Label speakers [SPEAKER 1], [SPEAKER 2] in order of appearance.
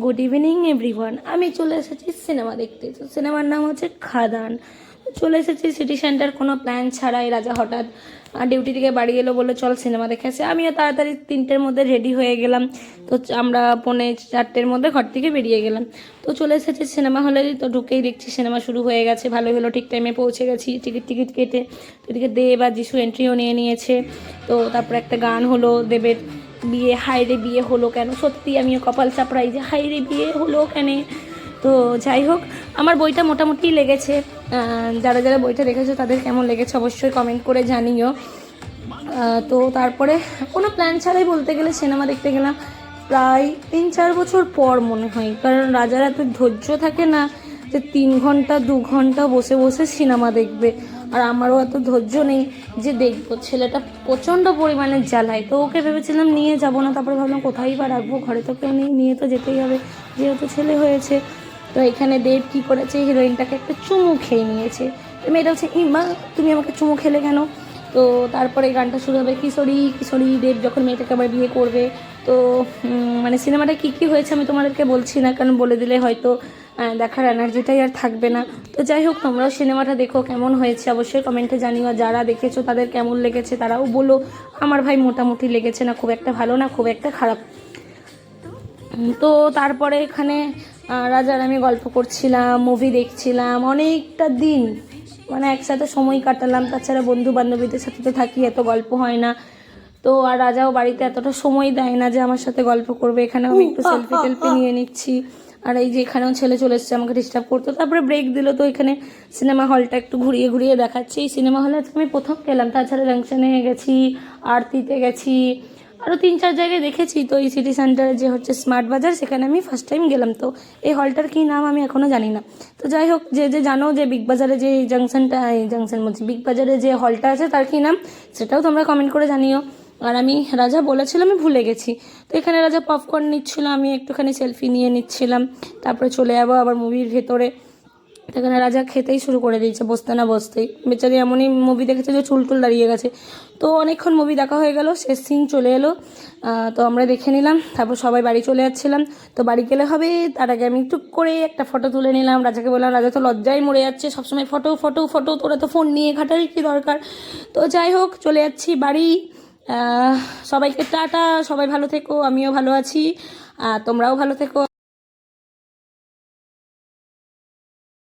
[SPEAKER 1] Good evening everyone. আমি চলে এসেছি সিনেমা দেখতে। তো সিনেমার নাম হচ্ছে খাদান। চলে এসেছি সিটি সেন্টার, কোনো প্ল্যান ছাড়াই। রাজা হঠাৎ ডিউটি থেকে বাড়ি এলো, বললো চল সিনেমা দেখে আসি। আমিও তাড়াতাড়ি 3টের মধ্যে রেডি হয়ে গেলাম। তো আমরা 3:45-4টের মধ্যে ঘর থেকে বেরিয়ে গেলাম। তো চলে এসেছি সিনেমা হলে। তো ঢুকেই দেখছি সিনেমা শুরু হয়ে গেছে। ভালোই হলো, ঠিক টাইমে পৌঁছে গেছি। টিকিট কেটে এদিকে দেব আর যিশু এন্ট্রিও নিয়ে নিয়েছে। তো তারপর একটা গান হলো দেবের, বিয়ে হায়রে বিয়ে হলো কেন। সত্যি আমিও কপাল চাপড়াই যে হায়রে বিয়ে হলো কেন। তো যাই হোক, আমার বইটা মোটামুটি লেগেছে। যারা যারা বইটা দেখেছো তাদের কেমন লেগেছে অবশ্যই কমেন্ট করে জানিও। তো তারপরে কোনো প্ল্যান ছাড়াই বলতে গেলে সিনেমা দেখতে গেলাম। প্রায় 3-4 বছর পর মনে হয়, কারণ রাজার এত ধৈর্য থাকে না যে 3 ঘন্টা 2 ঘন্টা বসে বসে সিনেমা দেখবে। আর আমারও এত ধৈর্য নেই যে দেখবো। ছেলেটা প্রচণ্ড পরিমাণে জ্বালায়। তো ওকে ভেবেছিলাম নিয়ে যাব না, তারপরে ভাবলাম কোথায় বা রাখবো, ঘরে তো কেউ নেই, নিয়ে তো যেতেই হবে যেহেতু ছেলে হয়েছে। তো এখানে দেব কী করেছে, হিরোইনটাকে একটা চুমু খেয়ে নিয়েছে। তো মেয়েটা হচ্ছে ইমা তুমি আমাকে চুমু খেলে কেন। তো তারপরে গানটা শুরু হবে কিশোরী কিশোরী। দেব যখন মেয়েটাকে আবার বিয়ে করবে। তো মানে সিনেমাটা কী কী হয়েছে আমি তোমাদেরকে বলছি না, কারণ বলে দিলে হয়তো দেখার এনার্জিটাই আর থাকবে না। তো যাই হোক, তোমরাও সিনেমাটা দেখো, কেমন হয়েছে অবশ্যই কমেন্টে জানিও। যারা দেখেছো তাদের কেমন লেগেছে তারাও বলো। আমার ভাই মোটামুটি লেগেছে, না খুব একটা ভালো না খুব একটা খারাপ। তো তারপরে এখানে রাজার আমি গল্প করছিলাম, মুভি দেখছিলাম অনেকটা দিন, মানে একসাথে সময় কাটালাম। তাছাড়া বন্ধু বান্ধবীদের সাথে তো থাকি, এত গল্প হয় না। তো আর রাজাও বাড়িতে এতটা সময় দেয় না যে আমার সাথে গল্প করবে। এখানেও আমি একটু সেলফি টেলফি নিয়ে নিচ্ছি। আর এই যে এখানেও ছেলে চলে এসছে আমাকে ডিস্টার্ব করতো। তারপরে ব্রেক দিল, তো এখানে সিনেমা হলটা একটু ঘুরিয়ে ঘুরিয়ে দেখাচ্ছি। এই সিনেমা হলে আজকে আমি প্রথম গেলাম। তাছাড়া জাংশনে গেছি, আরতিতে গেছি, আরও 3-4 জায়গায় দেখেছি। তো এই সিটি সেন্টারে যে হচ্ছে স্মার্ট বাজার, সেখানে আমি ফার্স্ট টাইম গেলাম। তো এই হলটার কী নাম আমি এখনও জানি না। তো যাই হোক, যে যে জানো যে বিগ বাজারে যে জাংশনটা, এই জাংশন বলছি, বিগ বাজারে যে হলটা আছে তার কী নাম সেটাও তোমরা কমেন্ট করে জানিও। আর আমি রাজা বলেছিলাম, আমি ভুলে গেছি। তো এখানে রাজা পপকর্ন নিচ্ছিল, আমি একটুখানি সেলফি নিয়ে নিচ্ছিলাম। তারপরে চলে যাবো আবার মুভির ভেতরে। এখানে রাজা খেতেই শুরু করে দিয়েছে, বসতে না বসতেই। বেচারি এমনই মুভি দেখেছে যে চুল টুল দাঁড়িয়ে গেছে। তো অনেকক্ষণ মুভি দেখা হয়ে গেল, শেষ সিন চলে এলো। তো আমরা দেখে নিলাম, তারপর সবাই বাড়ি চলে যাচ্ছিলাম। তো বাড়ি গেলে হবে, তার আগে আমি টুক করে একটা ফটো তুলে নিলাম। রাজাকে বললাম, রাজা তো লজ্জায় মরে যাচ্ছে, সবসময় ফটো ফটো ফটো, তোরা তো ফোন নিয়ে ঘাটারই কী দরকার। তো যাই হোক, চলে যাচ্ছি বাড়ি। সবাইকে টাটা, সবাই ভালো থেকো, আমিও ভালো আছি, তোমরাও ভালো থেকো।